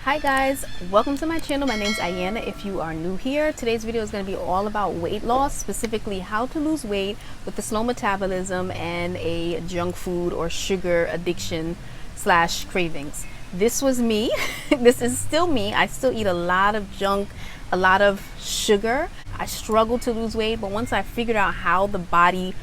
Hi guys, welcome to my channel. My name's Ayana. If you are new here, today's video is going to be all about weight loss, specifically how to lose weight with the slow metabolism and a junk food or sugar addiction slash cravings. This was me. This is still me. I still eat a lot of junk, a lot of sugar. I struggle to lose weight, but once I figured out how the body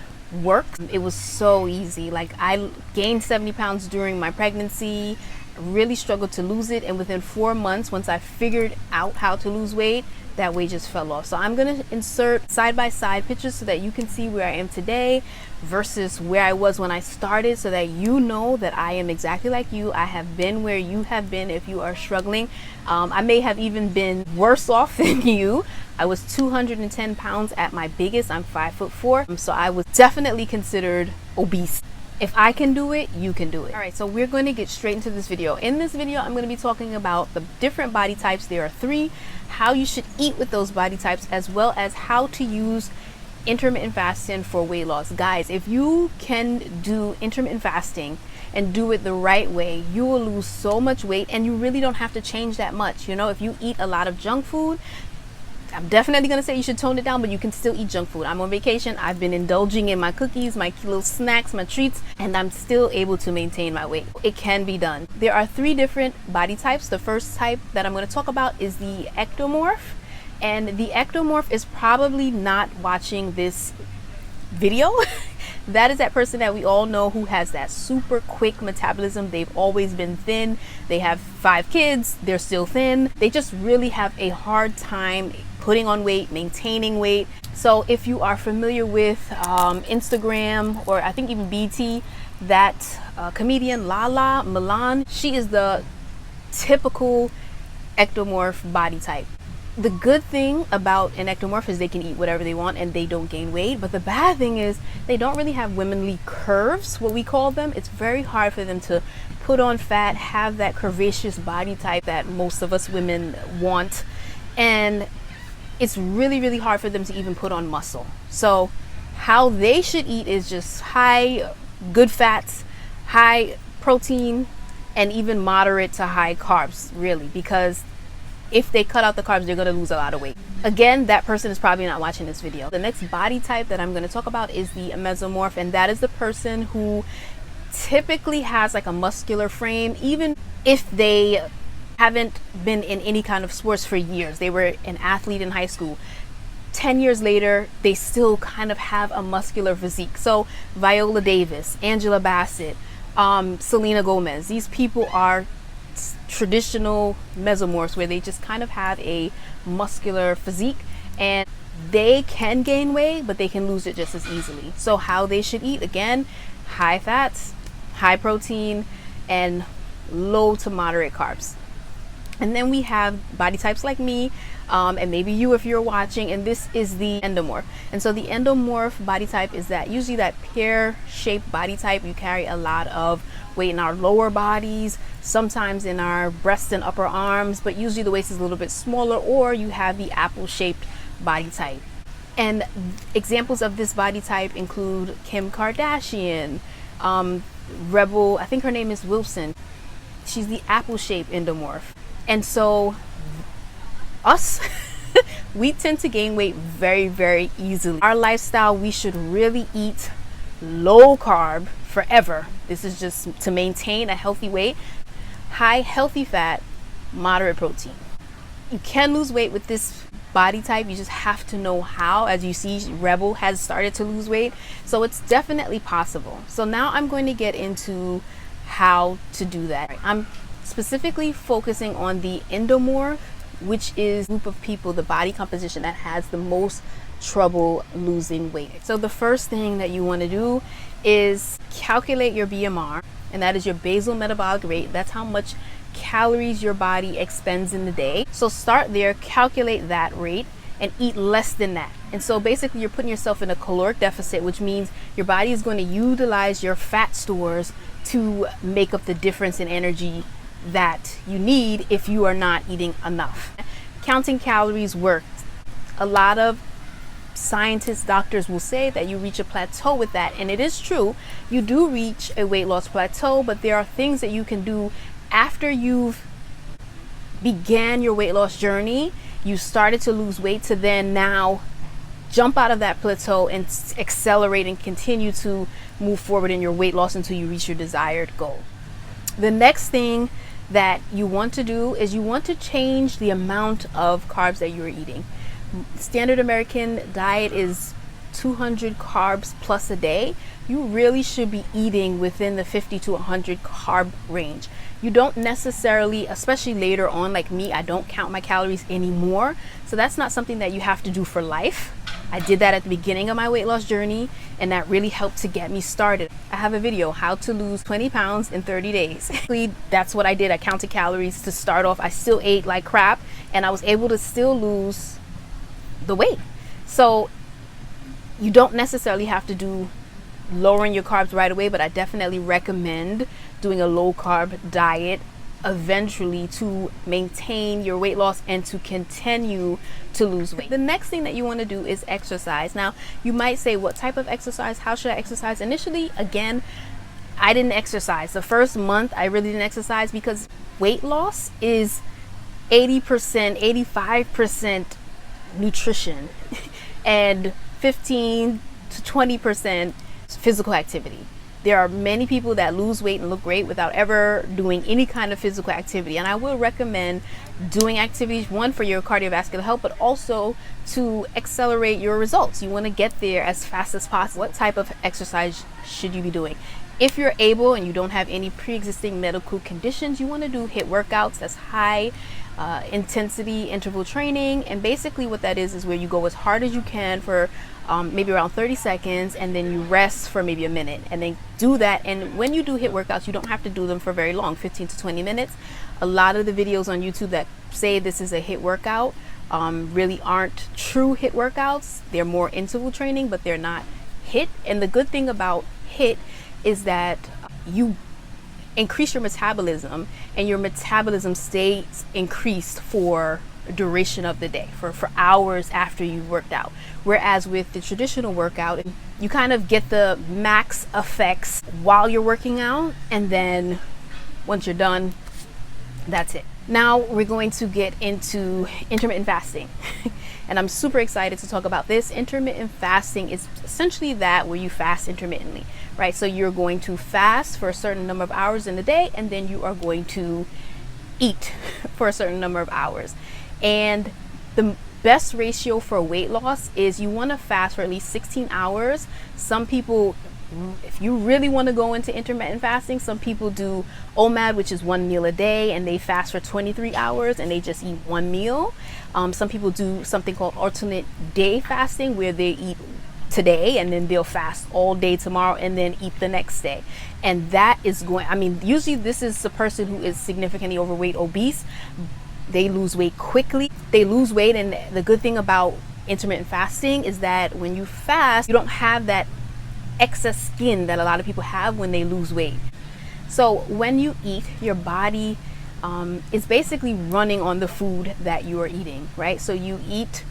works, it was so easy. Like, I gained 70 pounds during my pregnancy, really struggled to lose it, and within 4 months, once I figured out how to lose weight, that weight just fell off. So I'm gonna insert side-by-side pictures so that you can see where I am today versus where I was when I started, so that you know that I am exactly like you. I have been where you have been if you are struggling. I may have even been worse off than you. I was 210 pounds at my biggest. I'm 5'4", so I was definitely considered obese. If I can do it, you can do it. All right, so we're going to get straight into this video. In this video, I'm going to be talking about the different body types. There are 3, how you should eat with those body types, as well as how to use intermittent fasting for weight loss. Guys, if you can do intermittent fasting and do it the right way, you will lose so much weight, and you really don't have to change that much. You know, if you eat a lot of junk food, I'm definitely going to say you should tone it down, but you can still eat junk food. I'm on vacation. I've been indulging in my cookies, my little snacks, my treats, and I'm still able to maintain my weight. It can be done. There are 3 different body types. The first type that I'm going to talk about is the ectomorph. And the ectomorph is probably not watching this video. That is that person that we all know who has that super quick metabolism. They've always been thin. They have 5 kids. They're still thin. They just really have a hard time putting on weight, maintaining weight. So if you are familiar with Instagram, or I think even BT, that comedian Lala Milan, she is the typical ectomorph body type. The good thing about an ectomorph is they can eat whatever they want and they don't gain weight. But the bad thing is they don't really have womanly curves, what we call them. It's very hard for them to put on fat, have that curvaceous body type that most of us women want. And it's really, really hard for them to even put on muscle. So how they should eat is just high good fats, high protein, and even moderate to high carbs, really, because if they cut out the carbs, they're going to lose a lot of weight. Again, that person is probably not watching this video. The next body type that I'm going to talk about is the mesomorph, and that is the person who typically has like a muscular frame, even if they haven't been in any kind of sports for years. They were an athlete in high school. 10 years later, they still kind of have a muscular physique. So Viola Davis, Angela Bassett, Selena Gomez, these people are traditional mesomorphs where they just kind of have a muscular physique, and they can gain weight, but they can lose it just as easily. So how they should eat, again, high fats, high protein, and low to moderate carbs. And then we have body types like me, and maybe you if you're watching, and this is the endomorph. And so the endomorph body type is that usually that pear-shaped body type. You carry a lot of weight in our lower bodies, sometimes in our breasts and upper arms, but usually the waist is a little bit smaller, or you have the apple-shaped body type. And examples of this body type include Kim Kardashian, Rebel, I think her name is Wilson. She's the apple-shaped endomorph. And so us, we tend to gain weight very, very easily. Our lifestyle, we should really eat low carb forever. This is just to maintain a healthy weight. High healthy fat, moderate protein. You can lose weight with this body type. You just have to know how. As you see, Rebel has started to lose weight. So it's definitely possible. So now I'm going to get into how to do that. I'm specifically focusing on the endomorph, which is a group of people, the body composition that has the most trouble losing weight. So the first thing that you want to do is calculate your BMR, and that is your basal metabolic rate. That's how much calories your body expends in the day. So start there, calculate that rate, and eat less than that. And so basically you're putting yourself in a caloric deficit, which means your body is going to utilize your fat stores to make up the difference in energy that you need if you are not eating enough. Counting calories works. A lot of scientists, doctors will say that you reach a plateau with that, and it is true. You do reach a weight loss plateau, but there are things that you can do after you've began your weight loss journey, you started to lose weight, to then now jump out of that plateau and accelerate and continue to move forward in your weight loss until you reach your desired goal. The next thing that you want to do is you want to change the amount of carbs that you're eating. Standard American diet is 200 carbs plus a day. You really should be eating within the 50 to 100 carb range. You don't necessarily, especially later on, like me, I don't count my calories anymore. So that's not something that you have to do for life. I did that at the beginning of my weight loss journey, and that really helped to get me started. I have a video, how to lose 20 pounds in 30 days. That's what I did. I counted calories to start off. I still ate like crap, and I was able to still lose the weight. So you don't necessarily have to do lowering your carbs right away, but I definitely recommend doing a low carb diet eventually to maintain your weight loss and to continue to lose weight. The next thing that you want to do is exercise. Now, you might say, what type of exercise? How should I exercise? Initially, again, I didn't exercise. The first month, I really didn't exercise because weight loss is 80%, 85% nutrition and 15 to 20% physical activity. There are many people that lose weight and look great without ever doing any kind of physical activity. And I will recommend doing activities, one, for your cardiovascular health, but also to accelerate your results. You want to get there as fast as possible. What type of exercise should you be doing? If you're able and you don't have any pre-existing medical conditions, you want to do HIIT workouts. That's high intensity interval training. And basically what that is where you go as hard as you can for maybe around 30 seconds, and then you rest for maybe a minute, and then do that. And when you do HIIT workouts, you don't have to do them for very long, 15 to 20 minutes. A lot of the videos on YouTube that say this is a HIIT workout really aren't true HIIT workouts. They're more interval training, but they're not HIIT. And the good thing about HIIT is that you increase your metabolism, and your metabolism stays increased for duration of the day, for hours after you've worked out. Whereas with the traditional workout, you kind of get the max effects while you're working out, and then once you're done, that's it. Now we're going to get into intermittent fasting. And I'm super excited to talk about this. Intermittent fasting is essentially that where you fast intermittently, right? So you're going to fast for a certain number of hours in the day, and then you are going to eat for a certain number of hours. And the best ratio for weight loss is you want to fast for at least 16 hours. Some people, if you really want to go into intermittent fasting, some people do OMAD, which is 1 meal a day, and they fast for 23 hours and they just eat 1 meal. Some people do something called alternate day fasting, where they eat today and then they'll fast all day tomorrow and then eat the next day. And that is usually this is a person who is significantly overweight, obese. They lose weight quickly. They lose weight, and the good thing about intermittent fasting is that when you fast, you don't have that excess skin that a lot of people have when they lose weight. So when you eat, your body is basically running on the food that you are eating, right? So you eat,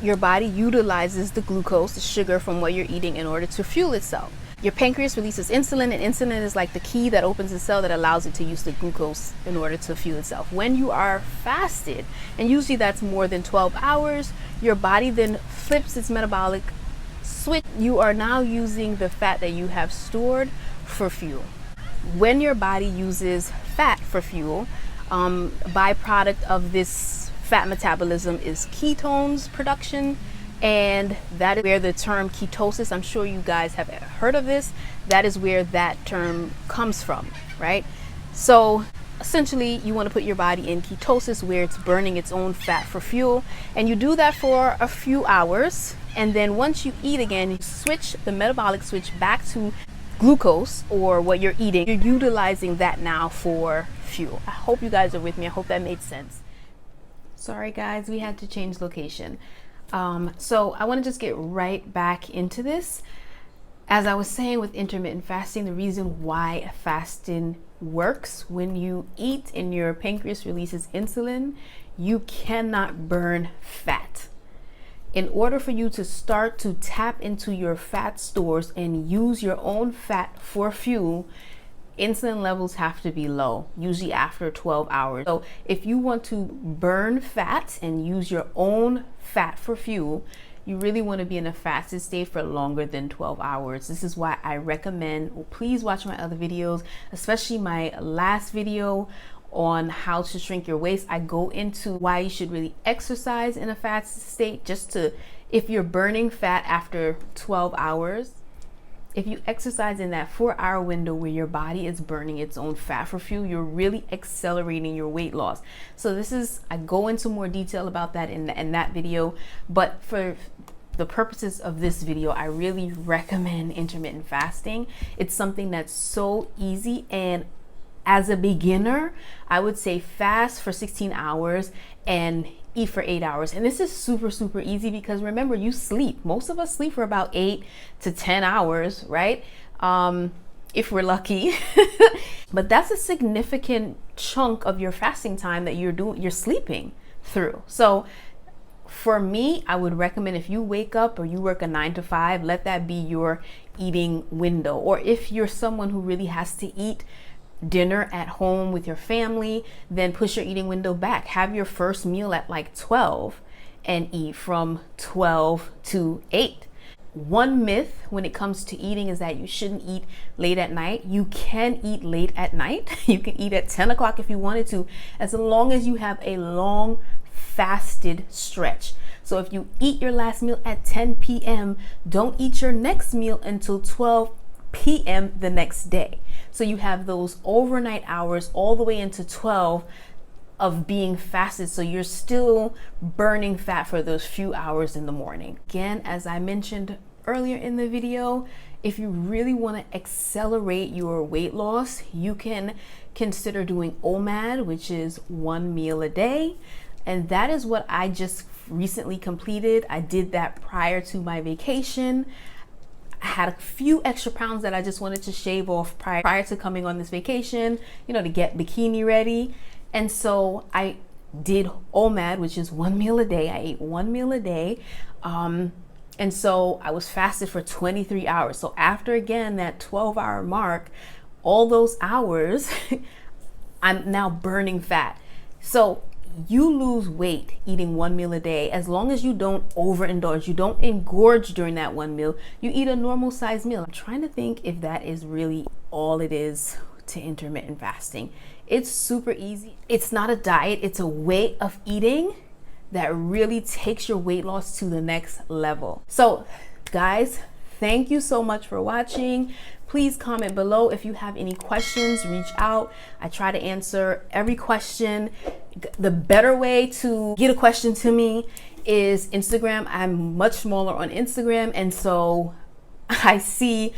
your body utilizes the glucose, the sugar from what you're eating, in order to fuel itself. Your pancreas releases insulin, and insulin is like the key that opens the cell that allows it to use the glucose in order to fuel itself. When you are fasted, and usually that's more than 12 hours, your body then flips its metabolic switch. You are now using the fat that you have stored for fuel. When your body uses fat for fuel, a byproduct of this fat metabolism is ketones production. And that is where the term ketosis, I'm sure you guys have heard of this, that is where that term comes from, right? So essentially you want to put your body in ketosis, where it's burning its own fat for fuel, and you do that for a few hours. And then once you eat again, you switch the metabolic switch back to glucose, or what you're eating. You're utilizing that now for fuel. I hope you guys are with me. I hope that made sense. Sorry guys, we had to change location. So I want to just get right back into this. As I was saying with intermittent fasting, the reason why fasting works: when you eat and your pancreas releases insulin, you cannot burn fat. In order for you to start to tap into your fat stores and use your own fat for fuel, insulin levels have to be low, usually after 12 hours. So if you want to burn fat and use your own fat for fuel, you really want to be in a fasted state for longer than 12 hours. This is why I recommend, please watch my other videos, especially my last video on how to shrink your waist. I go into why you should really exercise in a fasted state, just to, if you're burning fat after 12 hours, if you exercise in that 4-hour window where your body is burning its own fat for fuel, you're really accelerating your weight loss. So this is, I go into more detail about that in that video, but for the purposes of this video, I really recommend intermittent fasting. It's something that's so easy, and as a beginner, I would say fast for 16 hours and eat for 8 hours. And this is super, super easy because remember, you sleep. Most of us sleep for about 8 to 10 hours, right? If we're lucky. But that's a significant chunk of your fasting time that you're sleeping through. So for me, I would recommend, if you wake up or you work a 9 to 5, let that be your eating window. Or if you're someone who really has to eat dinner at home with your family, then push your eating window back. Have your first meal at like 12 and eat from 12 to 8. One myth when it comes to eating is that you shouldn't eat late at night. You can eat late at night. You can eat at 10 o'clock if you wanted to, as long as you have a long fasted stretch. So if you eat your last meal at 10 p.m., don't eat your next meal until 12 p.m. the next day. So you have those overnight hours all the way into 12 of being fasted. So you're still burning fat for those few hours in the morning. Again, as I mentioned earlier in the video, if you really want to accelerate your weight loss, you can consider doing OMAD, which is 1 meal a day. And that is what I just recently completed. I did that prior to my vacation. I had a few extra pounds that I just wanted to shave off prior to coming on this vacation, you know, to get bikini ready. And so I did OMAD, which is 1 meal a day. I ate 1 meal a day. And so I was fasted for 23 hours. So after, again, that 12-hour mark, all those hours, I'm now burning fat. So you lose weight eating 1 meal a day as long as you don't overindulge, you don't engorge during that 1 meal, you eat a normal size meal. I'm trying to think if that is really all it is to intermittent fasting. It's super easy. It's not a diet, it's a way of eating that really takes your weight loss to the next level. So guys, thank you so much for watching. Please comment below if you have any questions, reach out. I try to answer every question. The better way to get a question to me is Instagram. I'm much smaller on Instagram, and so I see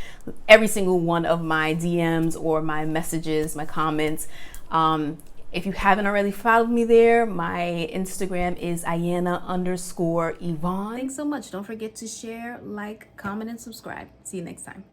every single one of my DMs or my messages, my comments. If you haven't already followed me there, my Instagram is Ayana_Yvonne. Thanks so much. Don't forget to share, like, comment, and subscribe. See you next time.